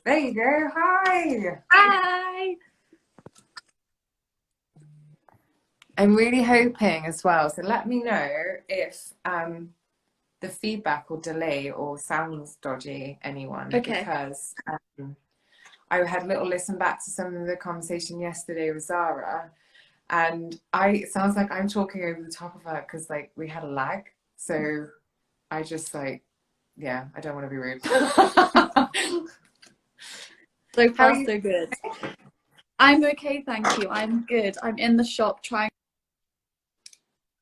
There you go. Hi. Hi. I'm really hoping as well. So let me know if the feedback or delay or sounds dodgy, anyone, Okay. because I had a little listen back to some of the conversation yesterday with Zara, and it sounds like I'm talking over the top of her because like we had a lag. So I just yeah, I don't want to be rude. So How are far, you? so good. I'm okay, thank you. I'm good. I'm in the shop trying to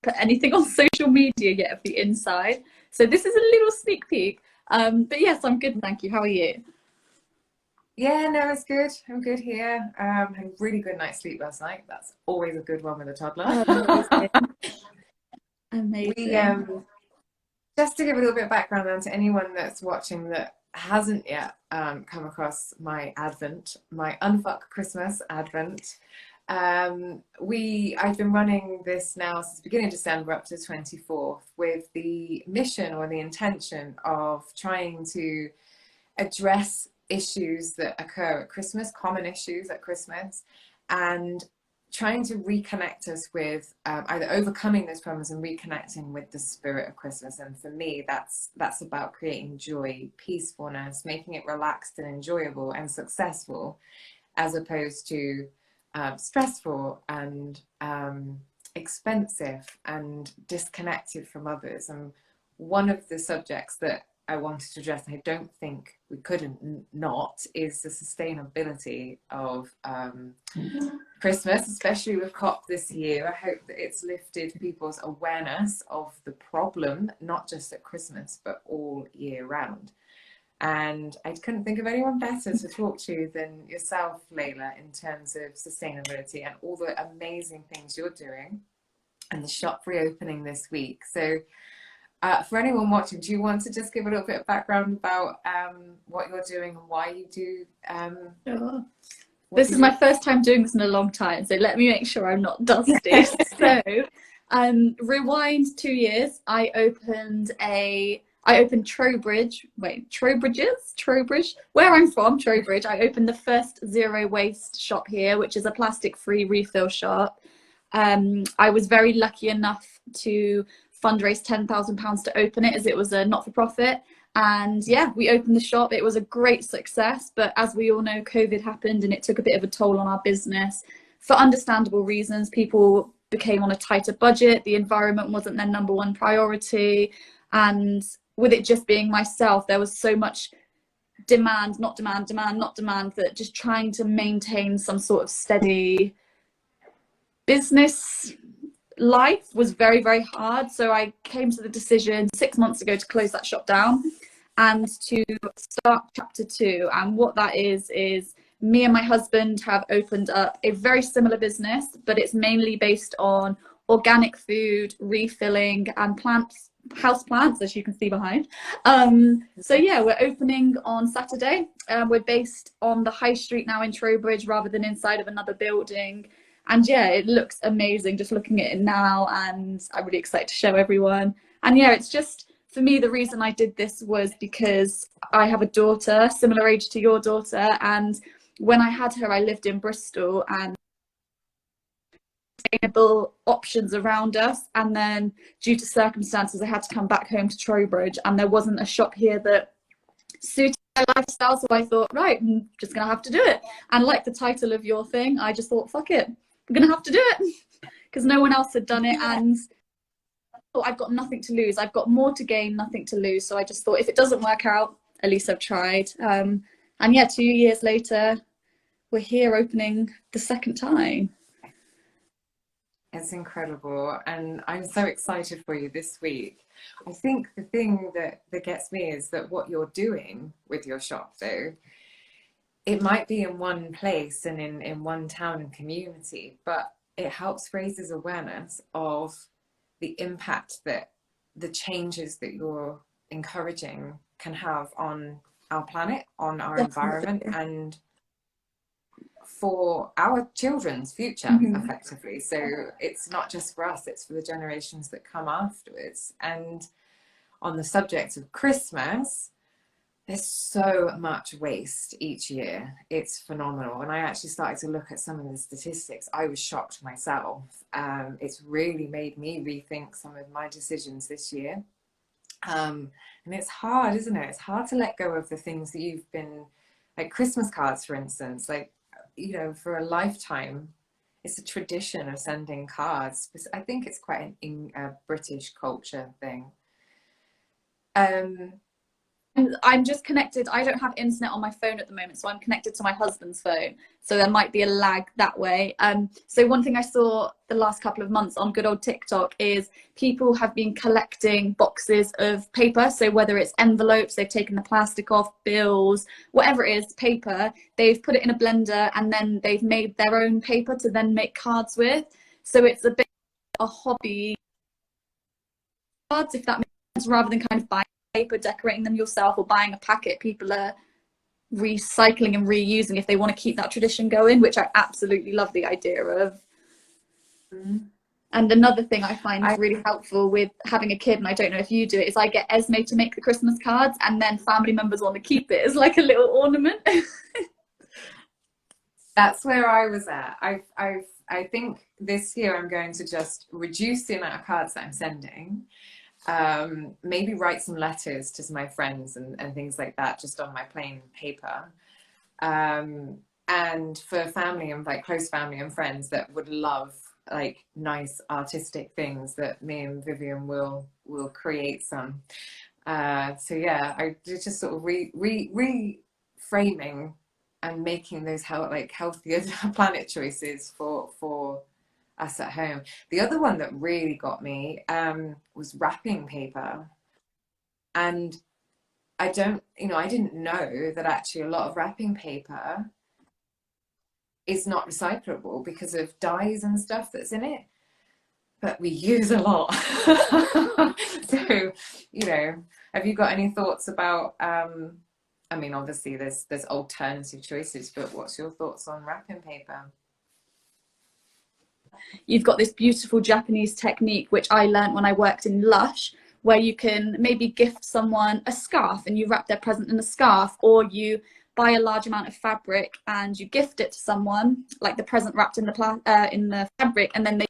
put anything on social media yet of the inside. So this is a little sneak peek. But yes, I'm good, thank you. How are you? Yeah, no, it's good. I'm good here. Had a really good night's sleep last night. That's always a good one with a toddler. Amazing. We Amazing. just to give a little bit of background then to anyone that's watching that hasn't yet come across my Advent, my Unfuck Christmas Advent. I've been running this now since the beginning of December up to the 24th with the mission or the intention of trying to address issues that occur at Christmas, common issues at Christmas, and trying to reconnect us with either overcoming those problems and reconnecting with the spirit of Christmas. And for me, that's about creating joy, peacefulness, making it relaxed and enjoyable and successful, as opposed to stressful and expensive and disconnected from others. And one of the subjects that I wanted to address, I don't think we couldn't not, is the sustainability of Christmas, especially with COP this year. I hope that it's lifted people's awareness of the problem, not just at Christmas, but all year round. And I couldn't think of anyone better to talk to than yourself, Leyla, in terms of sustainability and all the amazing things you're doing and the shop reopening this week. So for anyone watching, do you want to just give a little bit of background about what you're doing and why you do? Sure. This is my first time doing this in a long time, so let me make sure I'm not dusty. So, rewind 2 years. I opened Trowbridge. Trowbridge. Where I'm from, Trowbridge. I opened the first zero waste shop here, which is a plastic-free refill shop. I was very lucky enough to fundraise £10,000 to open it, as it was a not-for-profit. And yeah, we opened the shop. It was a great success, but as we all know, COVID happened and it took a bit of a toll on our business for understandable reasons. People became on a tighter budget. The environment wasn't their number one priority. And with it just being myself, there was so much demand, that just trying to maintain some sort of steady business life was very, very hard. So I came to the decision 6 months ago to close that shop down and to start chapter 2. And what that is me and my husband have opened up a very similar business, but it's mainly based on organic food, refilling, and house plants, as you can see behind. So yeah, we're opening on Saturday. We're based on the high street now in Trowbridge rather than inside of another building. And yeah, it looks amazing just looking at it now, and I'm really excited to show everyone. And yeah, it's just, for me, the reason I did this was because I have a daughter, similar age to your daughter, and when I had her, I lived in Bristol, and sustainable options around us. And then due to circumstances, I had to come back home to Trowbridge, and there wasn't a shop here that suited my lifestyle. So I thought, right, I'm just gonna have to do it. And like the title of your thing, I just thought, fuck it, I'm gonna have to do it because no one else had done it. And I've got nothing to lose. I've got more to gain, nothing to lose. So I just thought, if it doesn't work out, at least I've tried. And yeah, 2 years later, we're here opening the second time. It's incredible, and I'm so excited for you this week. I think the thing that gets me is that what you're doing with your shop, though, it might be in one place and in one town and community, but it helps raises awareness of the impact that the changes that you're encouraging can have on our planet, on our environment, and for our children's future, effectively. So it's not just for us, it's for the generations that come afterwards. And on the subject of Christmas, there's so much waste each year. It's phenomenal. And I actually started to look at some of the statistics. I was shocked myself. It's really made me rethink some of my decisions this year. And it's hard, isn't it? It's hard to let go of the things that you've been, like Christmas cards, for instance, like, you know, for a lifetime, it's a tradition of sending cards. I think it's quite a British culture thing. And I'm just connected. I don't have internet on my phone at the moment, so I'm connected to my husband's phone. So there might be a lag that way. So one thing I saw the last couple of months on good old TikTok is people have been collecting boxes of paper. So whether it's envelopes, they've taken the plastic off, bills, whatever it is, paper, they've put it in a blender and then they've made their own paper to then make cards with. So it's a bit of a hobby, cards, if that makes sense, rather than kind of buying paper, decorating them yourself, or buying a packet. People are recycling and reusing if they want to keep that tradition going, which I absolutely love the idea of. And another thing I find really helpful with having a kid, and I don't know if you do it, is I get Esme to make the Christmas cards, and then family members want to keep it as like a little ornament. That's where I was at. I think this year I'm going to just reduce the amount of cards that I'm sending. Maybe write some letters to my friends and things like that, just on my plain paper. And for family and like close family and friends that would love like nice artistic things, that me and Vivian will create some. So yeah, I just sort of reframing and making those healthier planet choices for us at home. The other one that really got me was wrapping paper. And I didn't know that actually a lot of wrapping paper is not recyclable because of dyes and stuff that's in it. But we use a lot. So, you know, have you got any thoughts about, I mean, obviously there's alternative choices, but what's your thoughts on wrapping paper? You've got this beautiful Japanese technique, which I learned when I worked in Lush, where you can maybe gift someone a scarf and you wrap their present in a scarf, or you buy a large amount of fabric and you gift it to someone, like the present wrapped in the fabric, and then they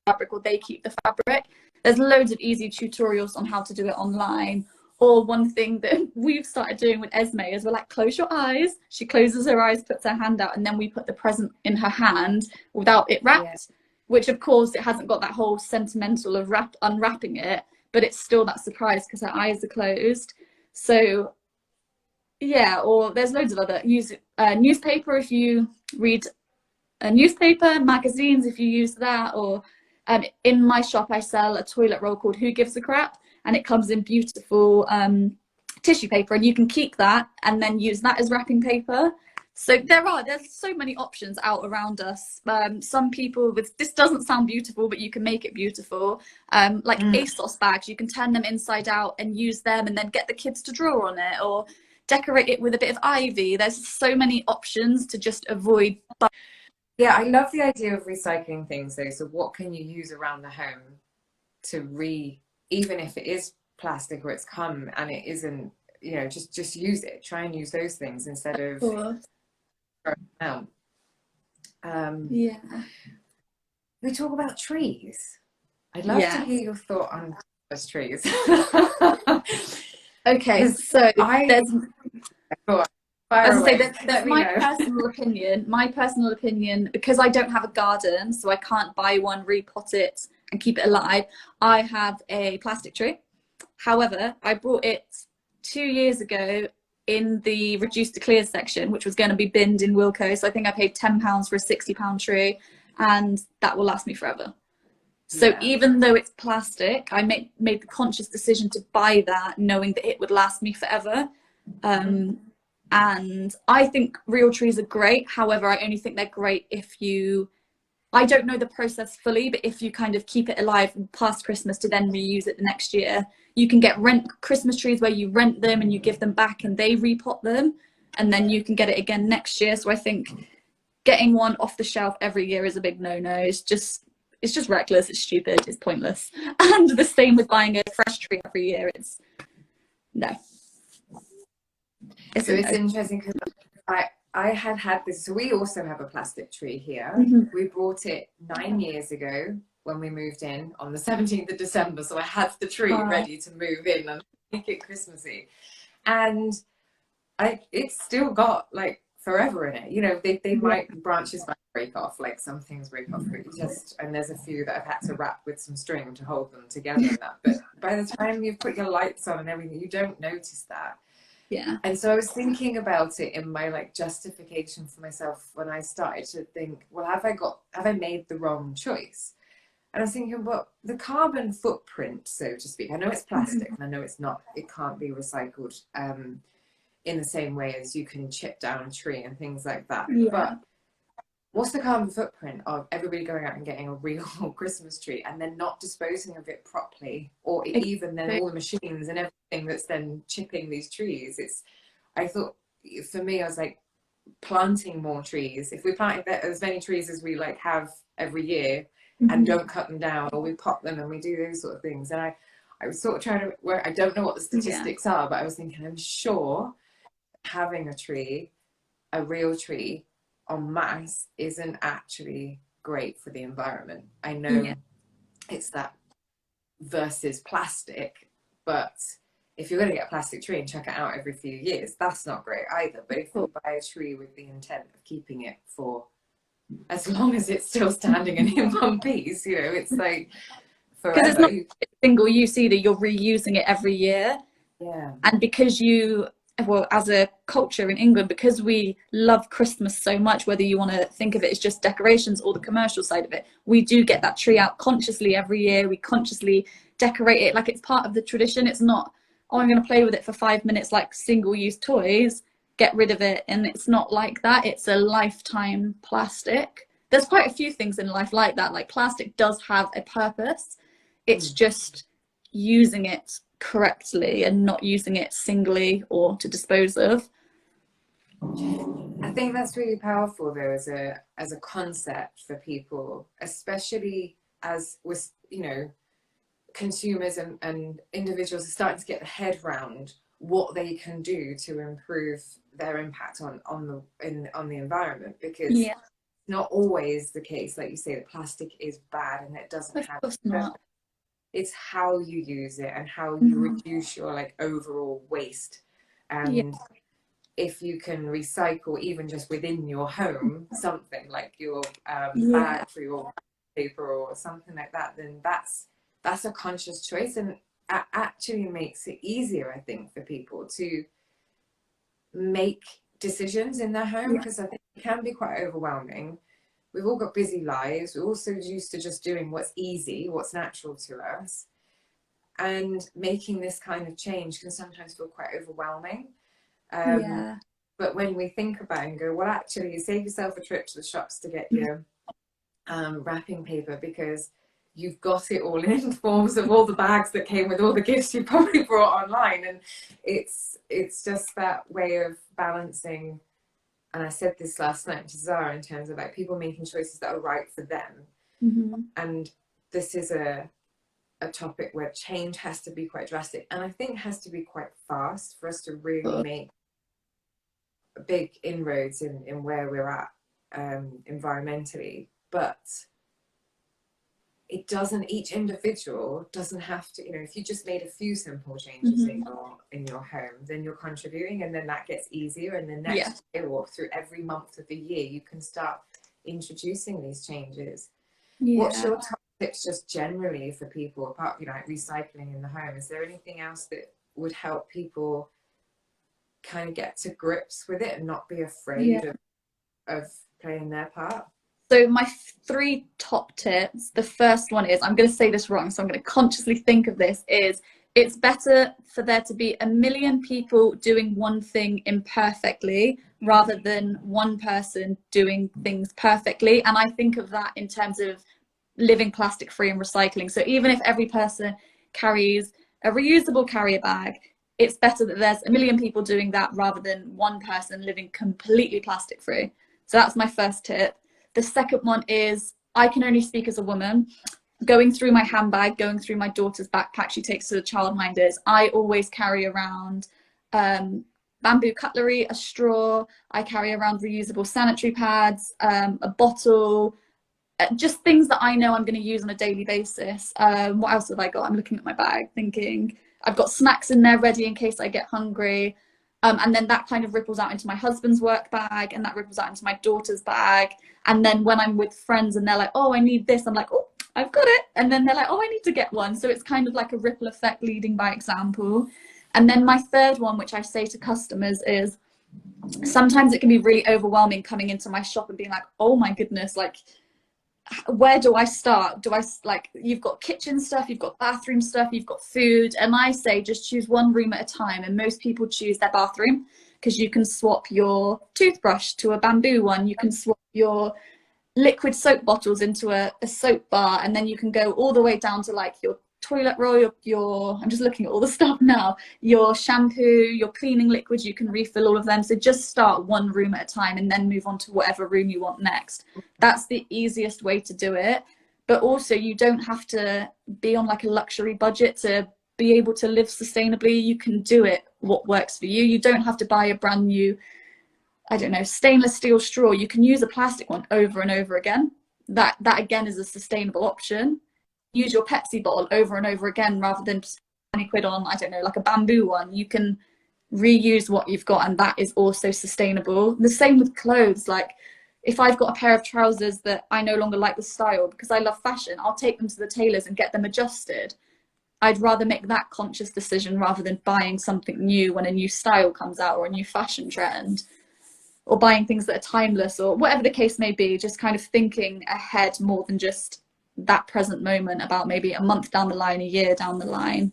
fabric or they keep the fabric. There's loads of easy tutorials on how to do it online. Or one thing that we've started doing with Esme is we're like, close your eyes. She closes her eyes, puts her hand out, and then we put the present in her hand without it wrapped. Yeah. Which of course it hasn't got that whole sentimental of unwrapping it, but it's still that surprise because her eyes are closed. So yeah, or there's loads of other newspaper if you read a newspaper, magazines if you use that, or in my shop I sell a toilet roll called Who Gives a Crap, and it comes in beautiful tissue paper, and you can keep that and then use that as wrapping paper. So there's so many options out around us. Some people this doesn't sound beautiful, but you can make it beautiful. Like ASOS bags, you can turn them inside out and use them and then get the kids to draw on it, or decorate it with a bit of ivy. There's so many options to just avoid. Yeah, I love the idea of recycling things though. So what can you use around the home to even if it is plastic or it's come and it isn't, you know, just use it. Try and use those things instead of throwing them out. Yeah. We talk about trees. I'd love to hear your thought on Christmas trees. Okay, so there's my personal opinion, because I don't have a garden, so I can't buy one, repot it and keep it alive. I have a plastic tree. However, I bought it 2 years ago in the reduced to clear section, which was going to be binned in Wilko. So I think I paid £10 for a £60 tree, and that will last me forever. So even though it's plastic, I made the conscious decision to buy that, knowing that it would last me forever. And I think real trees are great. However, I only think they're great if I don't know the process fully, but if you kind of keep it alive past Christmas to then reuse it the next year. You can get Christmas trees where you rent them and you give them back and they repot them, and then you can get it again next year. So I think getting one off the shelf every year is a big no-no. It's just reckless, it's stupid, it's pointless. And the same with buying a fresh tree every year. No. So it's interesting because I had this. So we also have a plastic tree here. We brought it 9 years ago when we moved in on the 17th of December. So I had the tree ready to move in and make it Christmassy. And it's still got like forever in it. You know, they might, branches might break off, like some things break off pretty just, and there's a few that I've had to wrap with some string to hold them together and that. But by the time you've put your lights on and everything, you don't notice that. Yeah. And so I was thinking about it in my like justification for myself when I started to think, well, have I made the wrong choice? And I was thinking, well, the carbon footprint, so to speak, I know it's plastic and I know it's not, it can't be recycled in the same way as you can chip down a tree and things like that. Yeah. But what's the carbon footprint of everybody going out and getting a real Christmas tree and then not disposing of it properly, or even then all the machines and everything that's then chipping these trees? I thought, for me, I was like, planting more trees. If we plant as many trees as we like have every year and don't cut them down, or we pop them and we do those sort of things. And I was sort of trying to work, I don't know what the statistics are, but I was thinking, I'm sure having a tree, a real tree, en masse isn't actually great for the environment. I know it's that versus plastic, but if you're going to get a plastic tree and chuck it out every few years, that's not great either. But if you buy a tree with the intent of keeping it for as long as it's still standing and in one piece, you know, it's like forever. Because it's not single use either, you're reusing it every year. Yeah. And because as a culture in England, because we love Christmas so much, whether you want to think of it as just decorations or the commercial side of it, we do get that tree out consciously every year. We consciously decorate it like it's part of the tradition. It's not, oh, I'm going to play with it for 5 minutes like single-use toys, get rid of it. And it's not like that. It's a lifetime plastic. There's quite a few things in life like that. Like plastic does have a purpose. It's just using it correctly and not using it singly or to dispose of. I think that's really powerful though as a concept for people, especially as with, you know, consumers and individuals are starting to get their head round what they can do to improve their impact on the environment, because it's not always the case, like you say, that plastic is bad and it doesn't have it's how you use it and how you reduce your like overall waste. And if you can recycle even just within your home something like your bag for your paper or something like that, then that's a conscious choice, and actually makes it easier, I think, for people to make decisions in their home, because I think it can be quite overwhelming. We've all got busy lives. We're also used to just doing what's easy, what's natural to us. And making this kind of change can sometimes feel quite overwhelming. But when we think about it and go, well, actually, you save yourself a trip to the shops to get your wrapping paper, because you've got it all in forms of all the bags that came with all the gifts you probably brought online. And it's just that way of balancing. And I said this last night to Zara, in terms of like people making choices that are right for them. And this is a topic where change has to be quite drastic, and I think has to be quite fast for us to really make big inroads in where we're at environmentally. But it doesn't, each individual doesn't have to, you know, if you just made a few simple changes in your home, then you're contributing, and then that gets easier, and then next year or through every month of the year you can start introducing these changes. What's your top tips just generally for people, apart, you know, like recycling in the home? Is there anything else that would help people kind of get to grips with it and not be afraid of playing their part? So my 3 top tips, the first one is, I'm going to say this wrong, so I'm going to consciously think of this, is it's better for there to be 1 million people doing one thing imperfectly rather than one person doing things perfectly. And I think of that in terms of living plastic free and recycling. So even if every person carries a reusable carrier bag, it's better that there's 1 million people doing that rather than one person living completely plastic free. So that's my first tip. The second one is, I can only speak as a woman. Going through my handbag, going through my daughter's backpack she takes to the childminders, I always carry around bamboo cutlery, a straw. I carry around reusable sanitary pads, a bottle, just things that I know I'm going to use on a daily basis. What else have I got? I'm looking at my bag thinking I've got snacks in there ready in case I get hungry. And then that kind of ripples out into my husband's work bag, and that ripples out into my daughter's bag. And then when I'm with friends and they're like, oh, I need this, I'm like, oh, I've got it. And then they're like, oh, I need to get one. So it's kind of like a ripple effect, leading by example. And then my third one, which I say to customers, is sometimes it can be really overwhelming coming into my shop and being like, oh my goodness, like, where do I start? Like, you've got kitchen stuff, you've got bathroom stuff, you've got food. And I say just choose one room at a time. And most people choose their bathroom because you can swap your toothbrush to a bamboo one. You can swap your liquid soap bottles into a soap bar, and then you can go all the way down to like your toilet roll, your I'm just looking at all the stuff now, your shampoo, your cleaning liquids, you can refill all of them. So just start one room at a time and then move on to whatever room you want next. That's the easiest way to do it. But also, you don't have to be on like a luxury budget to be able to live sustainably. You can do it what works for you. You don't have to buy a brand new, I don't know, stainless steel straw. You can use a plastic one over and over again. That again is a sustainable option. Use your Pepsi bottle over and over again rather than just 20 quid on, I don't know, like a bamboo one. You can reuse what you've got, and that is also sustainable. The same with clothes. Like, if I've got a pair of trousers that I no longer like the style because I love fashion, I'll take them to the tailors and get them adjusted. I'd rather make that conscious decision rather than buying something new when a new style comes out or a new fashion trend, or buying things that are timeless, or whatever the case may be. Just kind of thinking ahead more than just that present moment, about maybe a month down the line, a year down the line.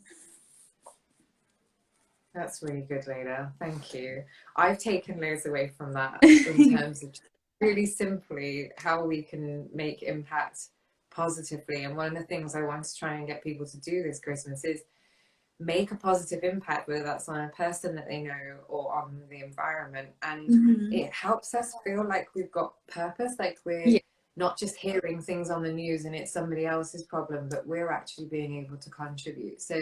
That's really good, Leyla. Thank you. I've taken loads away from that in terms of really simply how we can make impact positively. And one of the things I want to try and get people to do this Christmas is make a positive impact, whether that's on a person that they know or on the environment. And it helps us feel like we've got purpose, like we're not just hearing things on the news and it's somebody else's problem, but we're actually being able to contribute. So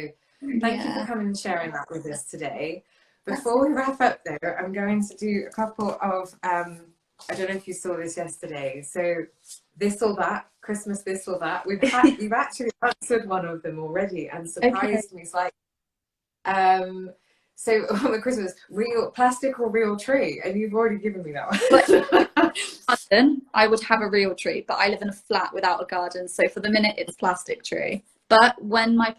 thank you for coming and sharing that with us today. Before we wrap up though, I'm going to do a couple of, I don't know if you saw this yesterday. So this or that, Christmas this or that. You've actually answered one of them already and surprised me slightly. So on the Christmas, real plastic or real tree, and you've already given me that one. I would have a real tree, but I live in a flat without a garden, so for the minute it's plastic tree. But when I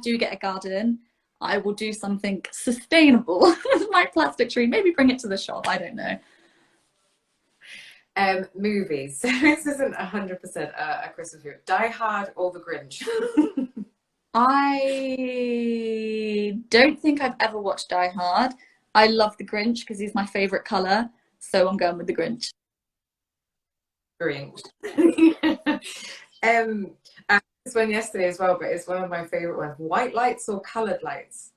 do get a garden, I will do something sustainable with my plastic tree. Maybe bring it to the shop. I don't know. Movies. So this isn't 100% a Christmas movie. Die Hard or The Grinch? I don't think I've ever watched Die Hard. I love The Grinch because he's my favourite colour, so I'm going with The Grinch. Grinch. This one yesterday as well, but it's one of my favourite ones. White lights or coloured lights?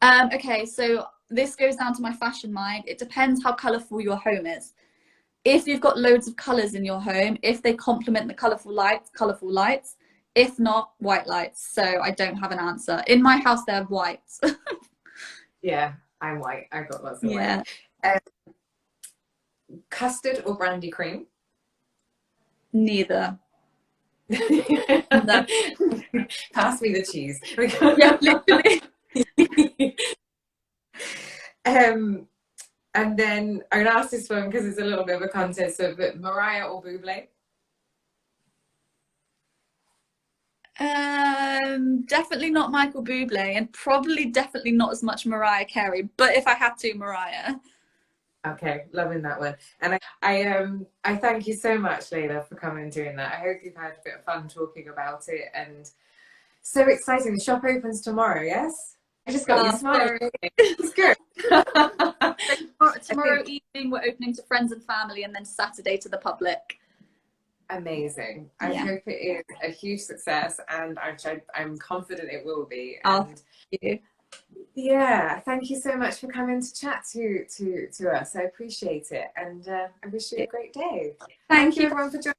Okay, so this goes down to my fashion mind. It depends how colourful your home is. If you've got loads of colours in your home, if they complement the colourful lights. If not, white lights. So I don't have an answer. In my house, they're white. Yeah, I'm white. I've got lots of white. Custard or brandy cream? Neither. No. Pass me the cheese. Yeah, literally. And then I'm gonna ask this one because it's a little bit of a contest. So, but Mariah or Bublé? Definitely not Michael Bublé, and definitely not as much Mariah Carey. But if I had to, Mariah. Okay, loving that one. And I thank you so much, Leyla, for coming and doing that. I hope you've had a bit of fun talking about it, and so exciting. The shop opens tomorrow, yes? I just got you smiling. It's good. Tomorrow evening we're opening to friends and family, and then Saturday to the public. Amazing. I hope it is a huge success, and I'm confident it will be. Thank you. Yeah, thank you so much for coming to chat to us. I appreciate it, and I wish you a great day. Thank you everyone for joining.